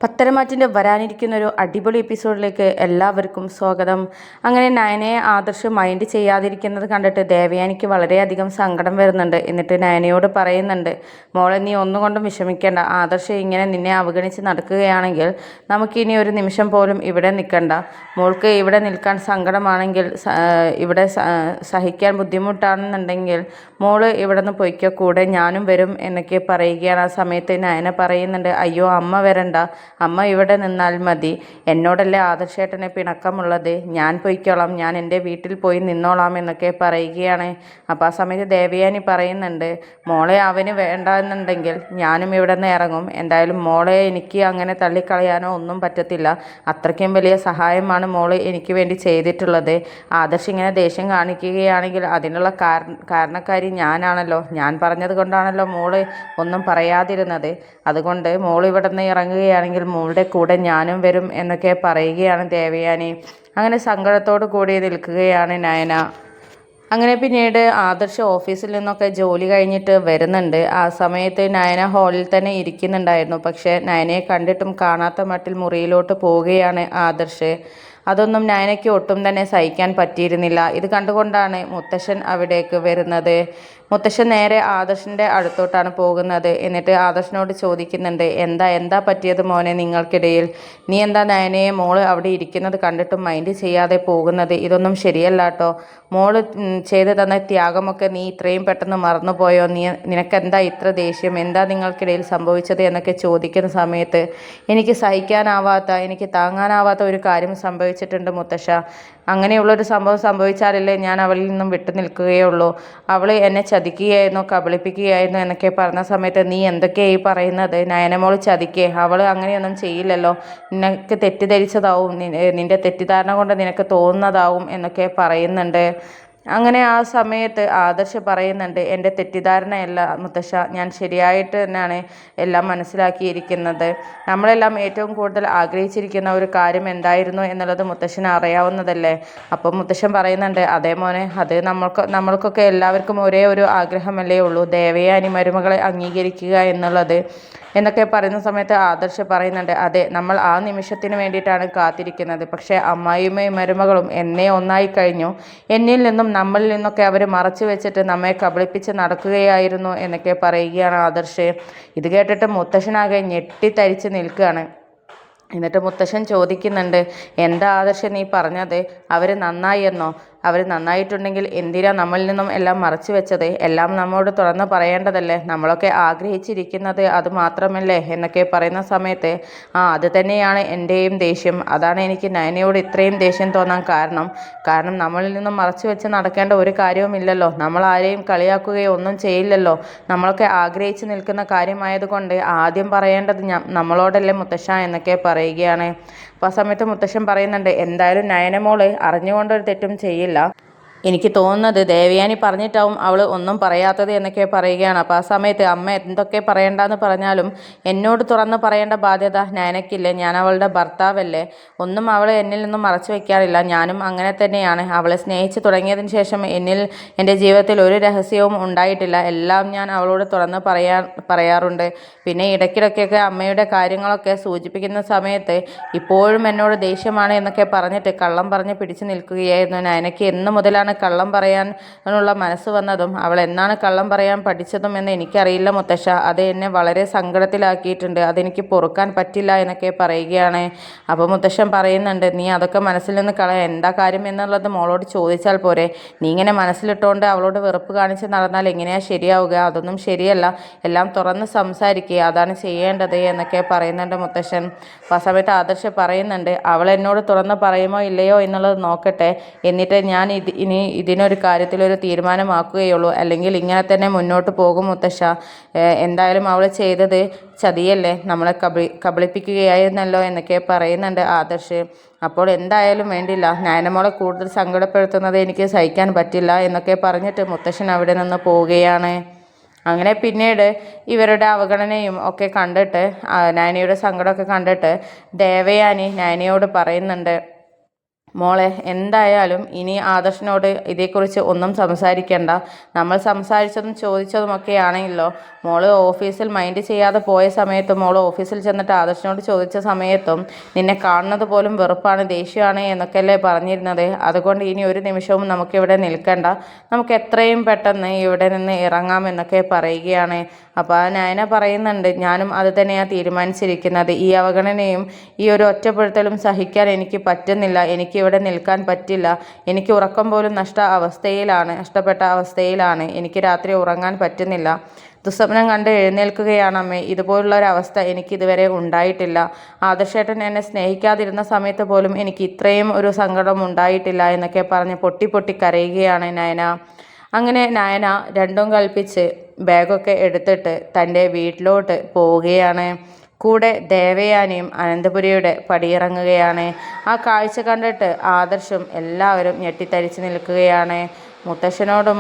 പത്തരമാറ്റിൻ്റെ വരാനിരിക്കുന്ന ഒരു അടിപൊളി എപ്പിസോഡിലേക്ക് എല്ലാവർക്കും സ്വാഗതം. അങ്ങനെ നയനയെ ആദർശ് മൈൻഡ് ചെയ്യാതിരിക്കുന്നത് കണ്ടിട്ട് ദേവയാനിക്ക് വളരെയധികം സങ്കടം വരുന്നുണ്ട്. എന്നിട്ട് നയനയോട് പറയുന്നുണ്ട്, മോളെ നീ ഒന്നുകൊണ്ടും വിഷമിക്കേണ്ട. ആദർശ് ഇങ്ങനെ നിന്നെ അവഗണിച്ച് നടക്കുകയാണെങ്കിൽ നമുക്കിനി ഒരു നിമിഷം പോലും ഇവിടെ നിൽക്കണ്ട. മോൾക്ക് ഇവിടെ നിൽക്കാൻ സങ്കടമാണെങ്കിൽ, ഇവിടെ സഹിക്കാൻ ബുദ്ധിമുട്ടാണെന്നുണ്ടെങ്കിൽ മോള് ഇവിടെ നിന്ന് പൊയ്ക്കോ, കൂടെ ഞാനും വരും എന്നൊക്കെ പറയുകയാണ്. ആ സമയത്ത് നയന പറയുന്നുണ്ട്, അയ്യോ അമ്മ വരണ്ട, അമ്മ ഇവിടെ നിന്നാൽ മതി. എന്നോടല്ലേ ആദർശേട്ടനെ പിണക്കമുള്ളത്, ഞാൻ പൊയ്ക്കോളാം, ഞാൻ എൻ്റെ വീട്ടിൽ പോയി നിന്നോളാം എന്നൊക്കെ പറയുകയാണ്. അപ്പോൾ ആ സമയത്ത് ദേവയാനി പറയുന്നുണ്ട്, മോളെ അവന് വേണ്ട എന്നുണ്ടെങ്കിൽ ഞാനും ഇവിടെ നിന്ന് ഇറങ്ങും. എന്തായാലും മോളെ എനിക്ക് അങ്ങനെ തള്ളിക്കളയാനോ ഒന്നും പറ്റത്തില്ല. അത്രയ്ക്കും വലിയ സഹായമാണ് മോള് എനിക്ക് വേണ്ടി ചെയ്തിട്ടുള്ളത്. ആദർശ് ഇങ്ങനെ ദേഷ്യം കാണിക്കുകയാണെങ്കിൽ അതിനുള്ള കാരണക്കാരി ഞാനാണല്ലോ. ഞാൻ പറഞ്ഞത് കൊണ്ടാണല്ലോ മോള് ഒന്നും പറയാതിരുന്നത്. അതുകൊണ്ട് മോൾ ഇവിടെ നിന്ന് ഇറങ്ങുകയാണെങ്കിൽ മോളുടെ കൂടെ ഞാനും വരും എന്നൊക്കെ പറയുകയാണ് ദേവയാനി. അങ്ങനെ സങ്കടത്തോടു കൂടി നിൽക്കുകയാണ് നയന. അങ്ങനെ പിന്നീട് ആദർശ് ഓഫീസിൽ നിന്നൊക്കെ ജോലി കഴിഞ്ഞിട്ട് വരുന്നുണ്ട്. ആ സമയത്ത് നയന ഹാളിൽ തന്നെ ഇരിക്കുന്നുണ്ടായിരുന്നു. പക്ഷേ നയനയെ കണ്ടിട്ടും കാണാത്ത മട്ടിൽ മുറിയിലോട്ട് പോവുകയാണ് ആദർശ്. അതൊന്നും നയനയ്ക്ക് ഒട്ടും തന്നെ സഹിക്കാൻ പറ്റിയിരുന്നില്ല. ഇത് കണ്ടുകൊണ്ടാണ് മുത്തശ്ശൻ അവിടേക്ക് വരുന്നത്. മുത്തശ്ശൻ നേരെ ആദർശിൻ്റെ അടുത്തോട്ടാണ് പോകുന്നത്. എന്നിട്ട് ആദർശിനോട് ചോദിക്കുന്നുണ്ട്, എന്താ പറ്റിയത് മോനെ നിങ്ങൾക്കിടയിൽ? നീ എന്താ നയനയെ മോള് അവിടെ ഇരിക്കുന്നത് കണ്ടിട്ടും മൈൻഡ് ചെയ്യാതെ പോകുന്നത്? ഇതൊന്നും ശരിയല്ല കേട്ടോ. മോള് ചെയ്തു തന്ന ത്യാഗമൊക്കെ നീ ഇത്രയും പെട്ടെന്ന് മറന്നുപോയോ? നിനക്കെന്താ ഇത്ര ദേഷ്യം? എന്താ നിങ്ങൾക്കിടയിൽ സംഭവിച്ചത് എന്നൊക്കെ ചോദിക്കുന്ന സമയത്ത് എനിക്ക് സഹിക്കാനാവാത്ത, എനിക്ക് താങ്ങാനാവാത്ത ഒരു കാര്യം സംഭവിച്ചിട്ടുണ്ട് മുത്തശ്ശ. അങ്ങനെയുള്ളൊരു സംഭവം സംഭവിച്ചാലല്ലേ ഞാൻ അവളിൽ നിന്നും വിട്ടു നിൽക്കുകയുള്ളൂ. അവൾ എന്നെ ചതിക്കുകയായിരുന്നു, കബളിപ്പിക്കുകയായിരുന്നു എന്നൊക്കെ പറഞ്ഞ സമയത്ത് നീ എന്തൊക്കെയായി പറയുന്നത്? നയനമോൾ ചതിക്കേ? അവൾ അങ്ങനെയൊന്നും ചെയ്യില്ലല്ലോ. നിനക്ക് തെറ്റിദ്ധരിച്ചതാവും, നിന്റെ തെറ്റിദ്ധാരണ കൊണ്ട് നിനക്ക് തോന്നുന്നതാവും എന്നൊക്കെ പറയുന്നുണ്ട്. അങ്ങനെ ആ സമയത്ത് ആദർശ് പറയുന്നുണ്ട്, എൻ്റെ തെറ്റിദ്ധാരണയല്ല മുത്തശ്ശ, ഞാൻ ശരിയായിട്ട് തന്നെയാണ് എല്ലാം മനസ്സിലാക്കിയിരിക്കുന്നത്. നമ്മളെല്ലാം ഏറ്റവും കൂടുതൽ ആഗ്രഹിച്ചിരിക്കുന്ന ഒരു കാര്യം എന്തായിരുന്നു എന്നുള്ളത് മുത്തശ്ശന് അറിയാവുന്നതല്ലേ? അപ്പം മുത്തശ്ശൻ പറയുന്നുണ്ട്, അതേ മോനെ, അത് നമ്മൾക്കൊക്കെ എല്ലാവർക്കും ഒരേ ഒരു ആഗ്രഹമല്ലേ ഉള്ളൂ, ദേവയാനി മരുമകളെ അംഗീകരിക്കുക എന്നുള്ളത് എന്നൊക്കെ പറയുന്ന സമയത്ത് ആദർശ് പറയുന്നുണ്ട്, അതെ, നമ്മൾ ആ നിമിഷത്തിന് വേണ്ടിയിട്ടാണ് കാത്തിരിക്കുന്നത്. പക്ഷേ അമ്മായിയമ്മയും മരുമകളും എന്നെ ഒന്നായി കഴിഞ്ഞു. എന്നിൽ നിന്നും നമ്മളിൽ നിന്നൊക്കെ അവർ മറച്ചു വെച്ചിട്ട് നമ്മെ കബളിപ്പിച്ച് നടക്കുകയായിരുന്നു എന്നൊക്കെ പറയുകയാണ് ആദർശ്. ഇത് കേട്ടിട്ട് മുത്തശ്ശനാകെ ഞെട്ടിത്തരിച്ച് നിൽക്കുകയാണ്. എന്നിട്ട് മുത്തശ്ശൻ ചോദിക്കുന്നുണ്ട്, എന്താ ആദർശ് നീ പറഞ്ഞത്? അവർ നന്നായി എന്നോ? അവർ നന്നായിട്ടുണ്ടെങ്കിൽ എന്തിനാ നമ്മളിൽ നിന്നും എല്ലാം മറച്ചു വെച്ചത്? എല്ലാം നമ്മോട് തുറന്ന് പറയേണ്ടതല്ലേ? നമ്മളൊക്കെ ആഗ്രഹിച്ചിരിക്കുന്നത് അത് മാത്രമല്ലേ എന്നൊക്കെ പറയുന്ന സമയത്ത് അത് തന്നെയാണ് എൻ്റെയും ദേഷ്യം. അതാണ് എനിക്ക് നയനയോട് ഇത്രയും ദേഷ്യം തോന്നാൻ കാരണം നമ്മളിൽ നിന്നും മറച്ചു വെച്ച് നടക്കേണ്ട ഒരു കാര്യവുമില്ലല്ലോ. നമ്മൾ ആരെയും കളിയാക്കുകയോ ഒന്നും ചെയ്യില്ലല്ലോ. നമ്മളൊക്കെ ആഗ്രഹിച്ച് നിൽക്കുന്ന കാര്യമായതുകൊണ്ട് ആദ്യം പറയേണ്ടത് നമ്മളോടല്ലേ മുത്തശ്ശ എന്നൊക്കെ പറയുകയാണ്. അപ്പോൾ ആ സമയത്ത് മുത്തശ്ശൻ പറയുന്നുണ്ട്, എന്തായാലും നയനമോള് അറിഞ്ഞുകൊണ്ടൊരു തെറ്റും ചെയ്യില്ല. എനിക്ക് തോന്നുന്നത് ദേവയാനി പറഞ്ഞിട്ടാവും അവൾ ഒന്നും പറയാത്തത് എന്നൊക്കെ പറയുകയാണ്. അപ്പോൾ ആ സമയത്ത് അമ്മ എന്തൊക്കെ പറയണ്ടെന്ന് പറഞ്ഞാലും എന്നോട് തുറന്ന് പറയേണ്ട ബാധ്യത നയനയ്ക്കില്ലേ? ഞാൻ അവളുടെ ഭർത്താവല്ലേ? ഒന്നും അവൾ എന്നിൽ നിന്നും മറച്ചു വയ്ക്കാറില്ല. ഞാനും അങ്ങനെ തന്നെയാണ്. അവളെ സ്നേഹിച്ച് തുടങ്ങിയതിന് ശേഷം എൻ്റെ ജീവിതത്തിൽ ഒരു രഹസ്യവും ഉണ്ടായിട്ടില്ല. എല്ലാം ഞാൻ അവളോട് തുറന്ന് പറയാറുണ്ട്. പിന്നെ ഇടയ്ക്കിടയ്ക്കൊക്കെ അമ്മയുടെ കാര്യങ്ങളൊക്കെ സൂചിപ്പിക്കുന്ന സമയത്ത് ഇപ്പോഴും എന്നോട് ദേഷ്യമാണ് എന്നൊക്കെ പറഞ്ഞിട്ട് കള്ളം പറഞ്ഞ് പിടിച്ചു നിൽക്കുകയായിരുന്നു. നയനയ്ക്ക് എന്ന് മുതലാണ് കള്ളം പറയാനുള്ള മനസ്സ് വന്നതും അവൾ എന്നാണ് കള്ളം പറയാൻ പഠിച്ചതും എന്ന് എനിക്കറിയില്ല മുത്തശ്ശ. അത് എന്നെ വളരെ സങ്കടത്തിലാക്കിയിട്ടുണ്ട്. അതെനിക്ക് പൊറുക്കാൻ പറ്റില്ല എന്നൊക്കെ പറയുകയാണ്. അപ്പോൾ മുത്തശ്ശൻ പറയുന്നുണ്ട്, നീ അതൊക്കെ മനസ്സിൽ നിന്ന് കളയാൻ എന്താ കാര്യം എന്നുള്ളത് മോളോട് ചോദിച്ചാൽ പോരെ? നീ ഇങ്ങനെ മനസ്സിലിട്ടുകൊണ്ട് അവളോട് വെറുപ്പ് കാണിച്ച് നടന്നാൽ എങ്ങനെയാ ശരിയാവുക? അതൊന്നും ശരിയല്ല. എല്ലാം തുറന്ന് സംസാരിക്കുക, അതാണ് ചെയ്യേണ്ടത് എന്നൊക്കെ പറയുന്നുണ്ട് മുത്തശ്ശൻ. അപ്പോൾ ആ സമയത്ത് ആദർശ് പറയുന്നുണ്ട്, അവൾ എന്നോട് തുറന്ന് പറയുമോ ഇല്ലയോ എന്നുള്ളത് നോക്കട്ടെ, എന്നിട്ട് ഞാൻ ഇനി ഇതിനൊരു കാര്യത്തിലൊരു തീരുമാനമാക്കുകയുള്ളൂ. അല്ലെങ്കിൽ ഇങ്ങനെ തന്നെ മുന്നോട്ട് പോകും മുത്തശ്ശ. എന്തായാലും അവൾ ചെയ്തത് ചതിയല്ലേ, നമ്മളെ കബളിപ്പിക്കുകയായിരുന്നല്ലോ എന്നൊക്കെ പറയുന്നുണ്ട് ആദർശ്. അപ്പോൾ എന്തായാലും വേണ്ടില്ല, നയനമോളെ കൂടുതൽ സങ്കടപ്പെടുത്തുന്നത് എനിക്ക് സഹിക്കാൻ പറ്റില്ല എന്നൊക്കെ പറഞ്ഞിട്ട് മുത്തശ്ശൻ അവിടെ നിന്ന് പോവുകയാണ്. അങ്ങനെ പിന്നീട് ഇവരുടെ അവഗണനയും ഒക്കെ കണ്ടിട്ട് നയനയുടെ സങ്കടമൊക്കെ കണ്ടിട്ട് ദേവയാനി നയനയോട് പറയുന്നുണ്ട്, മോളെ എന്തായാലും ഇനി ആദർശിനോട് ഇതേക്കുറിച്ച് ഒന്നും സംസാരിക്കേണ്ട. നമ്മൾ സംസാരിച്ചതും ചോദിച്ചതുമൊക്കെ ആണെങ്കിലോ മോള് ഓഫീസിൽ മൈൻഡ് ചെയ്യാതെ പോയ സമയത്തും മോള് ഓഫീസിൽ ചെന്നിട്ട് ആദർശിനോട് ചോദിച്ച സമയത്തും നിന്നെ കാണുന്നത് പോലും വെറുപ്പാണ്, ദേഷ്യമാണ് എന്നൊക്കെയല്ലേ പറഞ്ഞിരുന്നത്. അതുകൊണ്ട് ഇനി ഒരു നിമിഷവും നമുക്കിവിടെ നിൽക്കണ്ട, നമുക്ക് എത്രയും പെട്ടെന്ന് ഇവിടെ നിന്ന് ഇറങ്ങാമെന്നൊക്കെ പറയുകയാണ്. അപ്പോൾ നയന പറയുന്നുണ്ട്, ഞാനും അത് തന്നെയാണ് തീരുമാനിച്ചിരിക്കുന്നത്. ഈ അവഗണനയും ഈ ഒരു ഒറ്റപ്പെടുത്തലും സഹിക്കാൻ എനിക്ക് പറ്റുന്നില്ല. എനിക്ക് ഇവിടെ നിൽക്കാൻ പറ്റില്ല. എനിക്ക് ഉറക്കം പോലും നഷ്ടപ്പെട്ട അവസ്ഥയിലാണ്. എനിക്ക് രാത്രി ഉറങ്ങാൻ പറ്റുന്നില്ല. ദുസ്വപ്നം കണ്ട് എഴുന്നേൽക്കുകയാണ് അമ്മേ. ഇതുപോലുള്ള ഒരവസ്ഥ എനിക്ക് ഇതുവരെ ഉണ്ടായിട്ടില്ല. ആദർശേട്ടൻ എന്നെ സ്നേഹിക്കാതിരുന്ന സമയത്ത് പോലും എനിക്ക് ഇത്രയും ഒരു സങ്കടം ഉണ്ടായിട്ടില്ല എന്നൊക്കെ പറഞ്ഞ് പൊട്ടി പൊട്ടി കരയുകയാണ് നയന. അങ്ങനെ നയന രണ്ടും കൽപ്പിച്ച് ബാഗൊക്കെ എടുത്തിട്ട് തൻ്റെ വീട്ടിലോട്ട് പോവുകയാണ്. കൂടെ ദേവയാനിയും അനന്തപുരിയുടെ പടിയിറങ്ങുകയാണ്. ആ കാഴ്ച കണ്ടിട്ട് ആദർശും എല്ലാവരും ഞെട്ടിത്തരിച്ച് നിൽക്കുകയാണ്. മുത്തശ്ശനോടും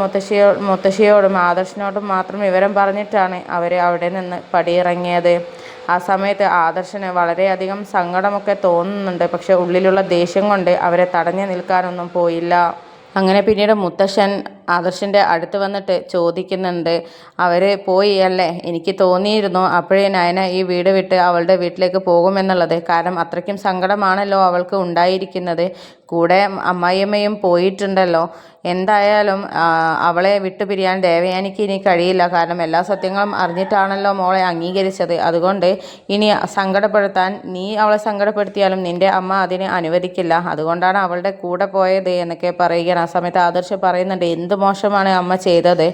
മുത്തശ്ശിയോടും ആദർശിനോടും മാത്രം വിവരം പറഞ്ഞിട്ടാണ് അവർ അവിടെ നിന്ന് പടിയിറങ്ങിയത്. ആ സമയത്ത് ആദർശന് വളരെയധികം സങ്കടമൊക്കെ തോന്നുന്നുണ്ട്. പക്ഷെ ഉള്ളിലുള്ള ദേഷ്യം കൊണ്ട് അവരെ തടഞ്ഞു നിൽക്കാനൊന്നും പോയില്ല. അങ്ങനെ പിന്നീട് മുത്തശ്ശൻ ആദർശിൻ്റെ അടുത്ത് വന്നിട്ട് ചോദിക്കുന്നുണ്ട്, അവർ പോയി അല്ലേ? എനിക്ക് തോന്നിയിരുന്നു അപ്പോഴേ നയന ഈ വീട് വിട്ട് അവളുടെ വീട്ടിലേക്ക് പോകുമെന്നുള്ളത്. കാരണം അത്രയ്ക്കും സങ്കടമാണല്ലോ അവൾക്ക് ഉണ്ടായിരിക്കുന്നത്. കൂടെ അമ്മായിയമ്മയും പോയിട്ടുണ്ടല്ലോ. എന്തായാലും അവളെ വിട്ടുപിരിയാൻ ദേവയാനിക്ക് ഇനി കഴിയില്ല. കാരണം എല്ലാ സത്യങ്ങളും അറിഞ്ഞിട്ടാണല്ലോ മോളെ അംഗീകരിച്ചത്. അതുകൊണ്ട് ഇനി സങ്കടപ്പെടുത്താൻ നീ അവളെ സങ്കടപ്പെടുത്തിയാലും നിൻ്റെ അമ്മ അതിന് അനുവദിക്കില്ല. അതുകൊണ്ടാണ് അവളുടെ കൂടെ പോയത് എന്നൊക്കെ പറയുകയാണ്. ആ സമയത്ത് ആദർശ് പറയുന്നുണ്ട്, എന്ത് മോശമാണ് അമ്മ ചെയ്തത്?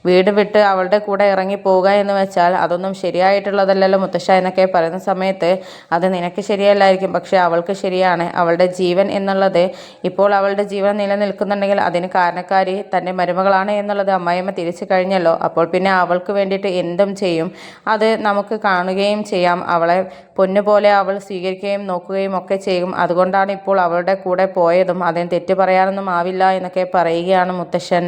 വീട് വിട്ട് അവളുടെ കൂടെ ഇറങ്ങി പോവുക എന്ന് വെച്ചാൽ അതൊന്നും ശരിയായിട്ടുള്ളതല്ലല്ലോ മുത്തശ്ശ എന്നൊക്കെ പറയുന്ന സമയത്ത് അത് നിനക്ക് ശരിയല്ലായിരിക്കും, പക്ഷെ അവൾക്ക് ശരിയാണ്. അവളുടെ ജീവൻ എന്നുള്ളത്, ഇപ്പോൾ അവളുടെ ജീവൻ നിലനിൽക്കുന്നുണ്ടെങ്കിൽ അതിന് കാരണക്കാരി തൻ്റെ മരുമകളാണ് എന്നുള്ളത് അമ്മായിയമ്മ തിരിച്ചു കഴിഞ്ഞല്ലോ. അപ്പോൾ പിന്നെ അവൾക്ക് വേണ്ടിയിട്ട് എന്തും ചെയ്യും. അത് നമുക്ക് കാണുകയും ചെയ്യാം. അവളെ പൊന്നുപോലെ അവൾ സ്വീകരിക്കുകയും നോക്കുകയും ഒക്കെ ചെയ്യും. അതുകൊണ്ടാണ് ഇപ്പോൾ അവളുടെ കൂടെ പോയതും. അതിന് തെറ്റ് പറയാനൊന്നും ആവില്ല എന്നൊക്കെ പറയുകയാണ് മുത്തശ്ശൻ.